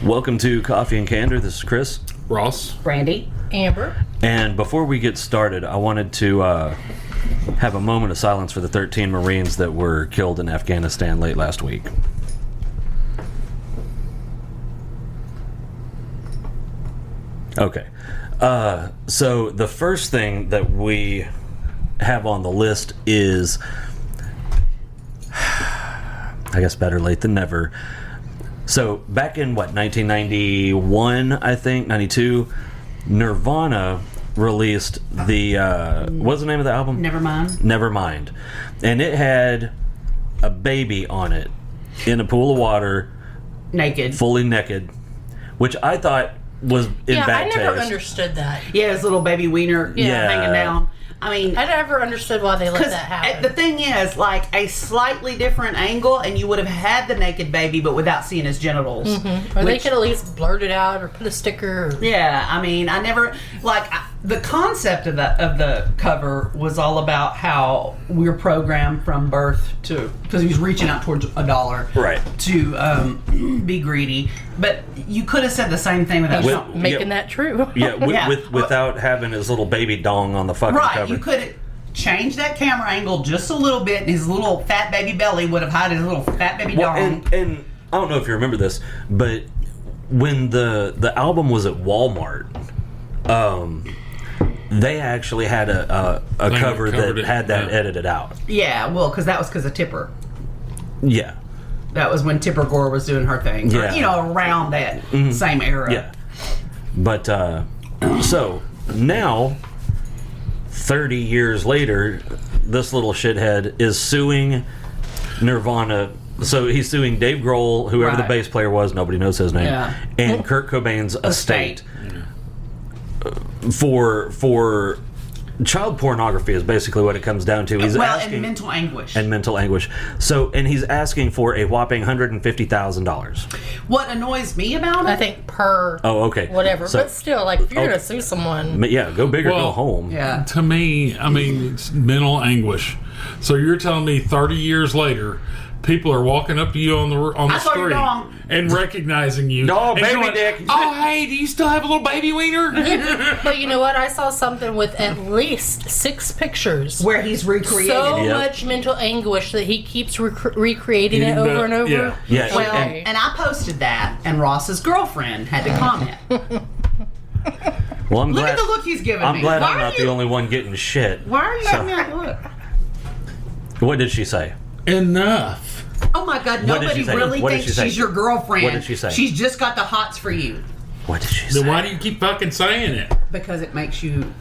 Welcome to Coffee and Candor. This is Chris. Ross. Brandy. Amber. And before we get started, I wanted to have a moment of silence for the 13 Marines that were killed in Afghanistan late last week. Okay. So the first thing that we have on the list is, I guess better late than never. So back in 1991, I think 92, Nirvana released the what's the name of the album? Nevermind, and it had a baby on it in a pool of water, fully naked, which I thought was in bad taste. I never understood that. Yeah, his little baby wiener hanging down. I mean, I never understood why they let that happen. The thing is, like, a slightly different angle, and you would have had the naked baby, but without seeing his genitals. Mm-hmm. Or they could at least blurt it out or put a sticker. Yeah, I mean, I never the concept of the cover was all about how we're programmed from birth to, because he was reaching out towards $1, right, to be greedy. But you could have said the same thing without making that true. Without having his little baby dong on the fucking cover. Right, you could have changed that camera angle just a little bit, and his little fat baby belly would have hid his little fat baby dong. And I don't know if you remember this, but when the album was at Walmart, they actually had a cover that had that edited out. Yeah, well, because of Tipper. Yeah. That was when Tipper Gore was doing her thing. Yeah. Or, around that same era. Yeah. But, so, now, 30 years later, this little shithead is suing Nirvana. So he's suing Dave Grohl, whoever the bass player was, nobody knows his name, and Kurt Cobain's estate. For child pornography is basically what it comes down to. He's asking, and mental anguish. And mental anguish. So, and he's asking for a whopping $150,000. What annoys me about it? I think per. Oh, okay. Whatever. So, but still, like, if you're going to sue someone. Yeah, go big or go home. Yeah. To me, I mean, it's mental anguish. So you're telling me 30 years later, people are walking up to you on the street and recognizing you. No, and baby going, dick. Oh, hey, do you still have a little baby wiener? But you know what? I saw something with at least 6 pictures where he's recreated so much mental anguish that he keeps recreating it over and over. Yeah. Well, and I posted that, and Ross's girlfriend had to comment. Well, I'm look glad, at the look he's giving me. I'm glad I'm not the only one getting shit. Why are you giving me that look? What did she say? Enough. Oh my God! Nobody really thinks she's your girlfriend. What did she say? She's just got the hots for you. What did she say? Then why do you keep fucking saying it? Because it makes you.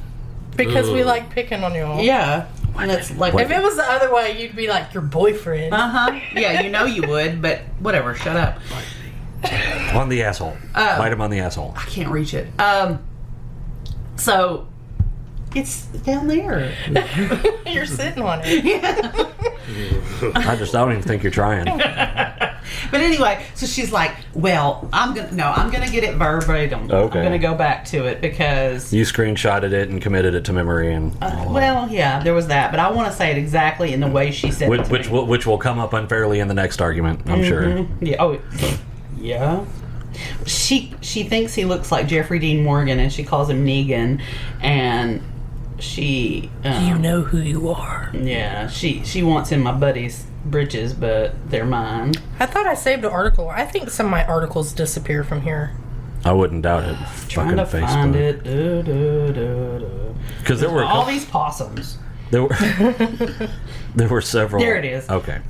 Because we like picking on you all. Yeah. And it's like if it was the other way, you'd be like your boyfriend. Yeah, you would, but whatever. Shut up. On the asshole. Bite him on the asshole. I can't reach it. So it's down there. You're sitting on it. Yeah. I don't even think you're trying. But anyway, so she's like, "Well, I'm gonna get it verbatim. Okay. I'm gonna go back to it because you screenshotted it and committed it to memory, and well, yeah, there was that. But I want to say it exactly in the way she said it to me. Which will come up unfairly in the next argument, I'm sure. Yeah. Oh, yeah. She thinks he looks like Jeffrey Dean Morgan, and she calls him Negan, and she you know who you are. Yeah, she wants in my buddy's britches, but they're mine. I thought I saved an article. I think some of my articles disappear from here. I wouldn't doubt it. Trying to find it. Because there were all these possums. There were several. There it is. Okay.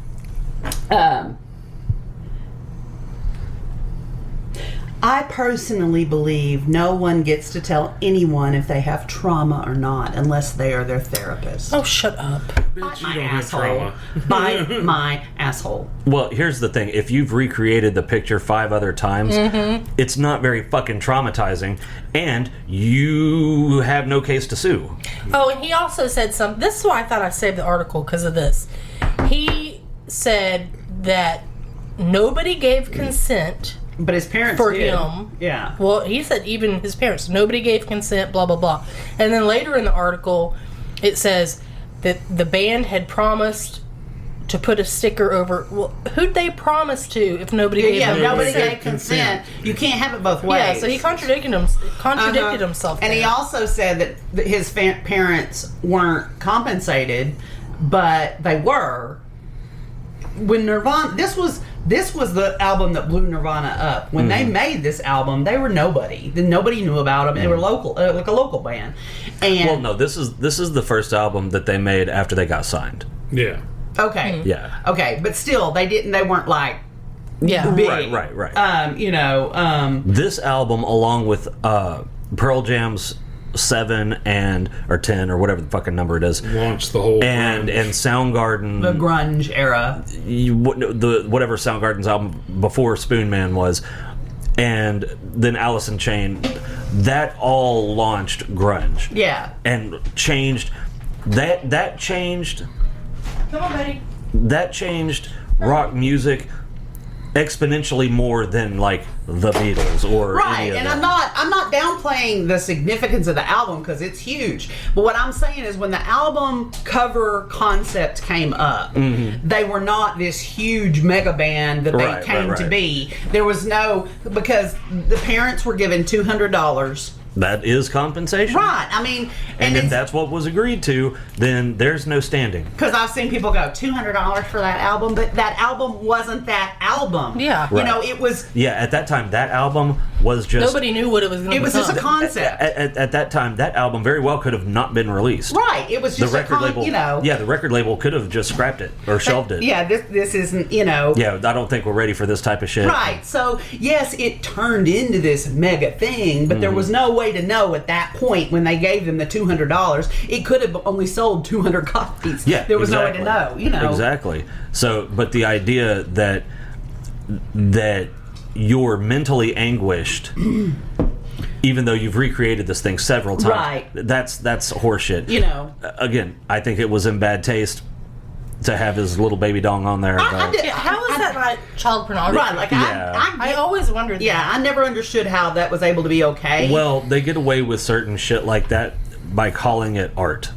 I personally believe no one gets to tell anyone if they have trauma or not unless they are their therapist. Oh, shut up. Bite my asshole. Bite my asshole. Well, here's the thing. If you've recreated the picture 5 other times, it's not very fucking traumatizing, and you have no case to sue. Oh, and he also said something. This is why I thought I saved the article, because of this. He said that nobody gave consent. But his parents for did. him. Yeah. Well, he said even his parents. Nobody gave consent, blah, blah, blah. And then later in the article, it says that the band had promised to put a sticker over. Well, who'd they promise to if nobody gave them nobody consent? gave consent. You can't have it both ways. Yeah, so he contradicted himself. And he also said that his parents weren't compensated, but they were. When Nirvana, this was the album that blew Nirvana up. When they made this album, they were nobody. Nobody knew about them. They were local, like a local band. And well, no, this is the first album that they made after they got signed. Yeah. okay, Yeah. okay, but still, they weren't like Yeah. big. Right. This album, along with Pearl Jam's 7 or 10 or whatever the fucking number it is, Launched the whole and Soundgarden, the grunge era. whatever Soundgarden's album before Spoon Man was, and then Alice in Chains, that all launched grunge. Yeah. And changed that changed Come on, Betty. that changed rock music exponentially more than like the Beatles or Right, any of and them. I'm not downplaying the significance of the album because it's huge. But what I'm saying is when the album cover concept came up, they were not this huge mega band that they came to be. There was no, because the parents were given $200. That is compensation. Right, I mean, And if that's what was agreed to, then there's no standing. because I've seen people go $200 for that album, but that album wasn't that album. Yeah. You know, it was. Yeah, at that time, that album was just... Nobody knew what it was going to be. It was just a concept. At that time, that album very well could have not been released. Right, it was just The record label, you know. yeah, the record label could have just scrapped it or shelved it. Yeah, this isn't, you know. Yeah, I don't think we're ready for this type of shit. Right. So, yes, it turned into this mega thing, but there was no way to know at that point when they gave them the $200, it could have only sold 200 copies. Yeah, there was no way to know, you know. Exactly. So, but the idea that you're mentally anguished even though you've recreated this thing several times. Right. That's horseshit. You know. Again, I think it was in bad taste to have his little baby dong on there. How is that not child pornography? Right, like Yeah. I always wondered yeah, that. I never understood how that was able to be okay. Well, they get away with certain shit like that by calling it art.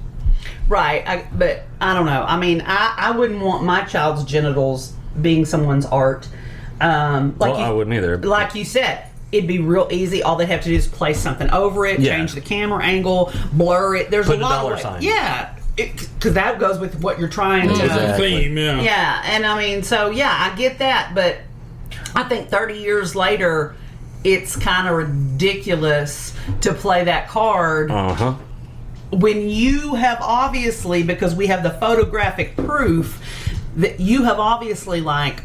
Right, but I don't know. I mean, I wouldn't want my child's genitals being someone's art. I wouldn't either. Like you said, it'd be real easy. All they'd have to do is place something over it, change the camera angle, blur it. There's Put a lot a dollar of sign. Yeah, because that goes with what you're trying to. It's a Exactly. theme, yeah. Yeah, and I mean, so yeah, I get that, but I think 30 years later, it's kind of ridiculous to play that card when you have obviously, because we have the photographic proof that you have obviously like.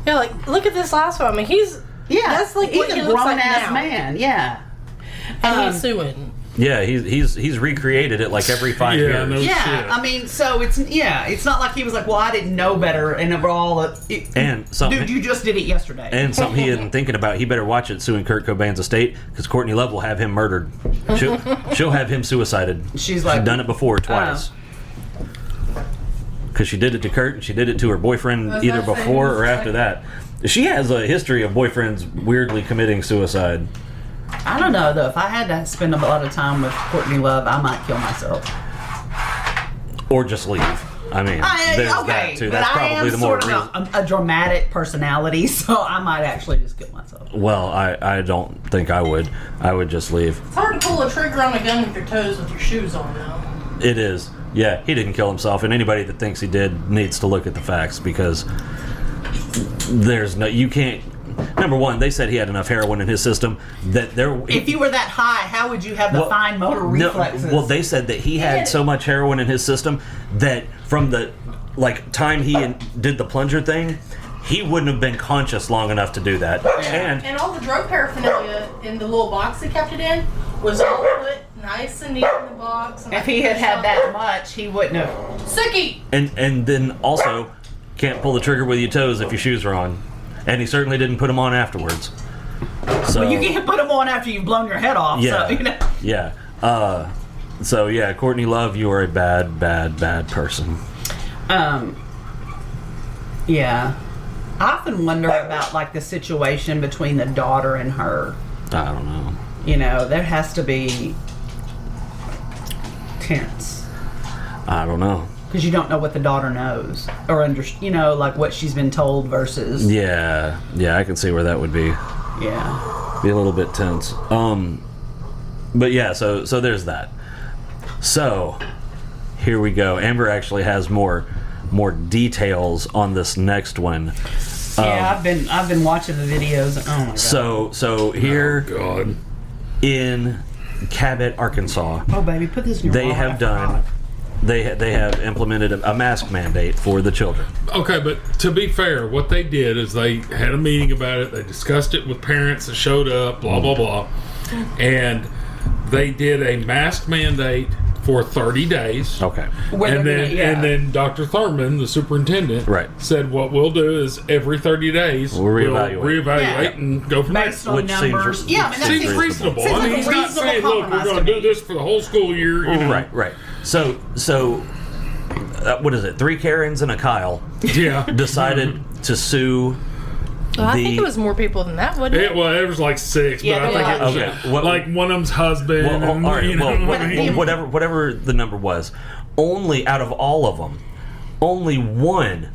Yeah, like look at this last one. I mean, that's like he's what a he looks grown like ass now. man, yeah. And he's suing. Yeah, he's recreated it like every 5 Yeah, years. no Yeah, shit. I mean, so it's not like he was like, well, I didn't know better, and overall, And something, dude, you just did it yesterday. and something he isn't thinking about. He better watch it suing Kurt Cobain's estate because Courtney Love will have him murdered. She'll have him suicided. She's like, She's done it before twice. Because she did it to Kurt and she did it to her boyfriend either before or after that. She has a history of boyfriends weirdly committing suicide. I don't know though. If I had to spend a lot of time with Courtney Love, I might kill myself. Or just leave. I mean, there's that too. but That's I probably am the more sort of a dramatic personality, so I might actually just kill myself. Well, I don't think I would. I would just leave. It's hard to pull a trigger on a gun with your toes with your shoes on now. It is. Yeah, he didn't kill himself, and anybody that thinks he did needs to look at the facts because you can't. Number one, they said he had enough heroin in his system that If you were that high, how would you have the fine motor reflexes? Well, they said that he had so much heroin in his system that from the time he did the plunger thing, he wouldn't have been conscious long enough to do that. And all the drug paraphernalia in the little box they kept it in was all put nice and neat in the box. And if he had had that much, he wouldn't have. Sookie! And then also can't pull the trigger with your toes if your shoes are on. And he certainly didn't put them on afterwards. So Well, you can't put them on after you've blown your head off. Yeah, So, you know. yeah. So yeah, Courtney Love, you are a bad, bad, bad person. Yeah. I often wonder about like the situation between the daughter and her. I don't know. You know, there has to be tense. I don't know. because you don't know what the daughter knows or like what she's been told versus. Yeah, I can see where that would be. Yeah. Be a little bit tense. But yeah, so there's that. So here we go. Amber actually has more details on this next one. Yeah, I've been watching the videos. Oh my god. So here in Cabot, Arkansas. Oh baby, put this in your They wallet. have done. They have implemented a mask mandate for the children. Okay, but to be fair, what they did is they had a meeting about it. They discussed it with parents that showed up, blah, blah, blah. And they did a mask mandate for 30 days. Okay. And then Dr. Thurman, the superintendent, said what we'll do is every 30 days we'll reevaluate and go from there. Based on numbers. Seems reasonable. I mean, he's not saying, look, we're going to do this for the whole school year. You know? Right. So what is it? 3 Karens and a Kyle decided to sue. Well, I think it was more people than that, wasn't it? It was like 6, but I think it was like one of them's husband. Whatever the number was, only out of all of them, only one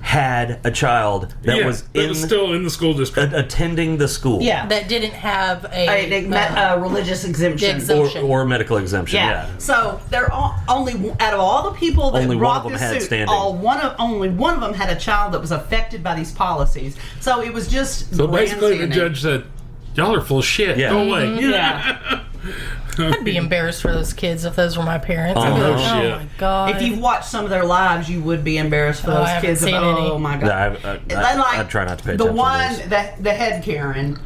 had a child that was still in the school district, attending the school. Yeah, that didn't have a religious exemption or medical exemption. Yeah. So they're only out of all the people that brought this suit, only one of them had a child that was affected by these policies. So it was just basically the judge said, "Y'all are full of shit. Go away." Yeah. I'd be embarrassed for those kids if those were my parents. I'd be like, oh my god! If you've watched some of their lives, you would be embarrassed for those kids. Oh my god! I try not to pay attention. The one, the head Karen,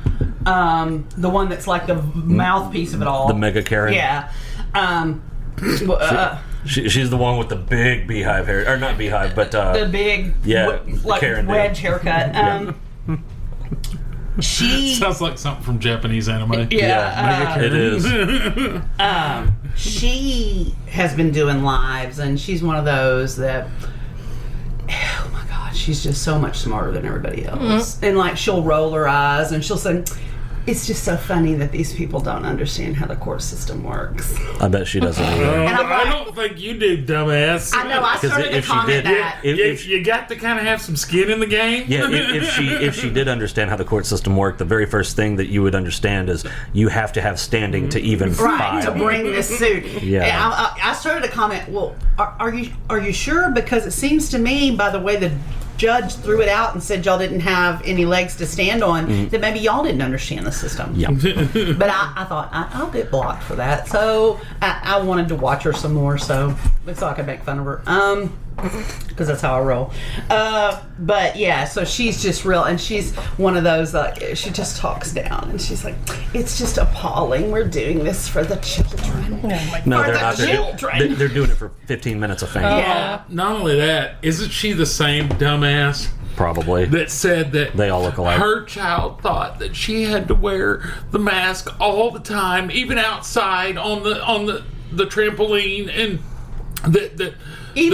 the one that's like the mouthpiece of it all, the mega Karen. Yeah. She's the one with the big beehive hair, or not beehive, but the big like Karen wedge haircut. She sounds like something from Japanese anime. Yeah, it is. She has been doing lives, and she's one of those that, oh my god, she's just so much smarter than everybody else. And like, she'll roll her eyes and she'll say, "It's just so funny that these people don't understand how the court system works." I bet she doesn't either. And I don't think you do, dumbass. I know. I started to comment that. If you got to kind of have some skin in the game. Yeah, if she did understand how the court system worked, the very first thing that you would understand is you have to have standing to even file. To bring this suit. Yeah. I started to comment. Well, are you sure? Because it seems to me, by the way the judge threw it out and said y'all didn't have any legs to stand on, that maybe y'all didn't understand the system. Yeah. But I thought I'll get blocked for that, so I wanted to watch her some more, so I could make fun of her. Because that's how I roll. But yeah, so she's just real, and she's one of those she just talks down, and she's like, "It's just appalling. We're doing this for the children." No, they're not. They're doing it for 15 minutes of fame. Yeah. Not only that, isn't she the same dumbass? Probably. That said that they all look alike. Her child thought that she had to wear the mask all the time, even outside on the trampoline, and that the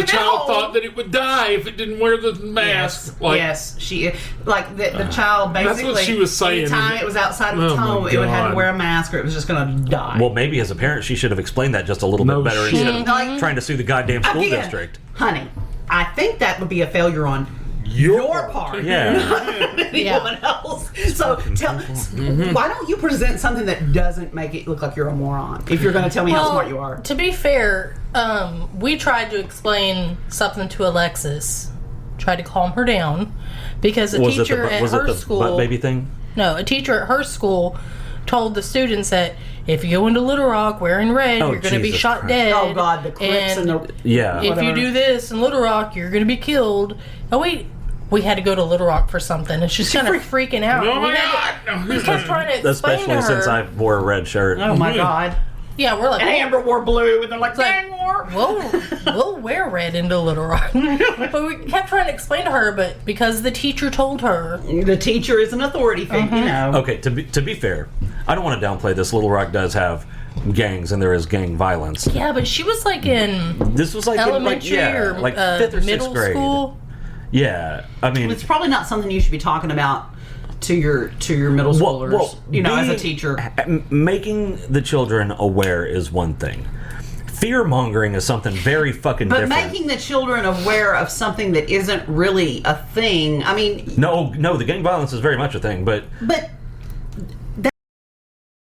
child thought that it would die if it didn't wear the mask. Yes, she the child basically. That's what she was saying. Anytime it was outside of its home, it would have to wear a mask, or it was just going to die. Well, maybe as a parent, she should have explained that just a little bit better instead of trying to sue the goddamn school district. Honey, I think that would be a failure on your part. Yeah. Not anyone else. So why don't you present something that doesn't make it look like you're a moron if you're going to tell me how smart you are? To be fair, we tried to explain something to Alexis, tried to calm her down, because a teacher at her school, butt baby thing? No, a teacher at her school told the students that if you go into Little Rock wearing red, you're going to be shot dead. Oh God, the clips and the if you do this in Little Rock, you're going to be killed. Oh wait. We had to go to Little Rock for something, and she's kind of freaking out. Oh my God! We kept trying to explain to her. Especially since I wore a red shirt. Oh my God! Yeah, we're like, and Amber wore blue, and they're like, we'll wear red into Little Rock. But we kept trying to explain to her, but because the teacher told her, the teacher is an authority figure, you know. Okay, to be fair, I don't want to downplay this. Little Rock does have gangs, and there is gang violence. Yeah, but she was like in elementary or 5th or 6th middle grade. School. Yeah, I mean, it's probably not something you should be talking about to your middle schoolers. As a teacher, making the children aware is one thing. fear mongering is something very fucking But different. making the children aware of something that isn't really a thing. I mean, No, the gang violence is very much a thing, but but